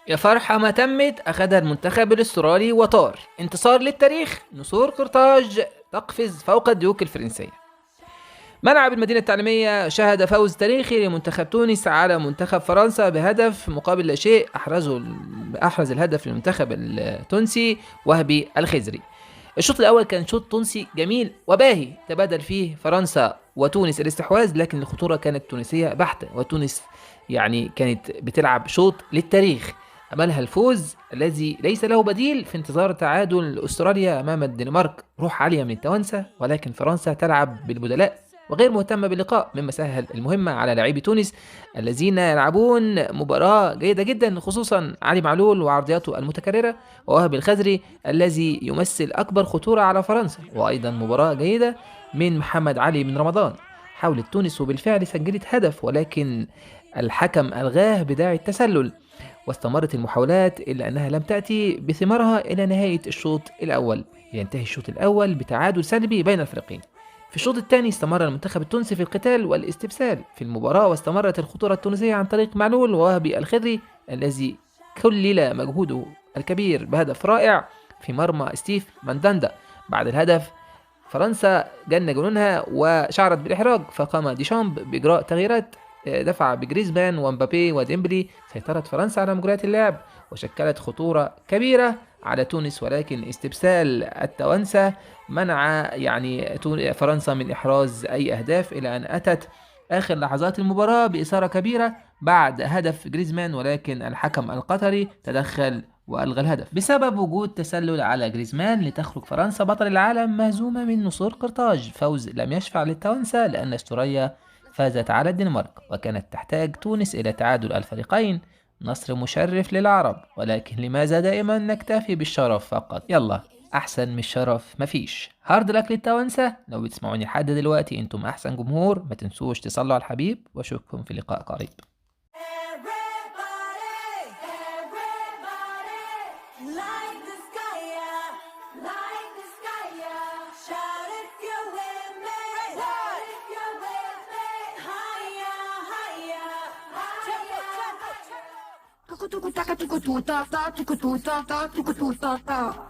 يا فرحة ما تمت أخدها المنتخب الأسترالي وطار انتصار للتاريخ، نسور قرطاج تقفز فوق الديوك الفرنسية. ملعب المدينة التعليمية شهد فوز تاريخي لمنتخب تونس على منتخب فرنسا بهدف مقابل لا شيء. أحرز الهدف للمنتخب التونسي وهبي الخزري. الشوط الأول كان شوط تونسي جميل وباهي، تبادل فيه فرنسا وتونس الاستحواذ، لكن الخطورة كانت تونسية بحتة، وتونس يعني كانت بتلعب شوط للتاريخ. أملها الفوز الذي ليس له بديل في انتظار تعادل أستراليا أمام الدنمارك. روح عالية من التوانسة، ولكن فرنسا تلعب بالبدلاء وغير مهتمة باللقاء، مما سهل المهمة على لاعبي تونس الذين يلعبون مباراة جيدة جدا، خصوصا علي معلول وعرضياته المتكررة، ووهب الخزري الذي يمثل أكبر خطورة على فرنسا. وأيضا مباراة جيدة من محمد علي من رمضان. حاولت تونس وبالفعل سجلت هدف، ولكن الحكم ألغاه بداعي التسلل، واستمرت المحاولات إلا أنها لم تأتي بثمارها إلى نهاية الشوط الأول، لينتهي الشوط الأول بتعادل سلبي بين الفريقين. في الشوط الثاني استمر المنتخب التونسي في القتال والاستبسال في المباراة، واستمرت الخطورة التونسية عن طريق معلول ووهبي الخضري الذي كلل مجهوده الكبير بهدف رائع في مرمى ستيف مانداندا. بعد الهدف فرنسا جن جنونها وشعرت بالإحراج، فقام ديشامب بإجراء تغييرات. دفع بجريزمان ومبابي وديمبلي. سيطرت فرنسا على مجريات اللعب وشكلت خطورة كبيرة على تونس، ولكن استبسال التوانسة منع فرنسا من إحراز أي أهداف، إلى أن أتت آخر لحظات المباراة بإثارة كبيرة بعد هدف جريزمان، ولكن الحكم القطري تدخل وألغى الهدف بسبب وجود تسلل على جريزمان، لتخرج فرنسا بطل العالم مهزومة من نسور قرطاج. فوز لم يشفع للتوانسة لأن استراليا فازت على الدنمارك، وكانت تحتاج تونس إلى تعادل الفريقين. نصر مشرف للعرب، ولكن لماذا دائما نكتفي بالشرف فقط؟ يلا، أحسن من الشرف مفيش. هارد لك للتوانسة. لو بتسمعوني لحد دلوقتي انتم أحسن جمهور، ما تنسوش تصلوا على الحبيب، وأشوفكم في لقاء قريب. Tuku tuku taka tuku tu ta ta tuku tu ta ta tuku tu ta ta.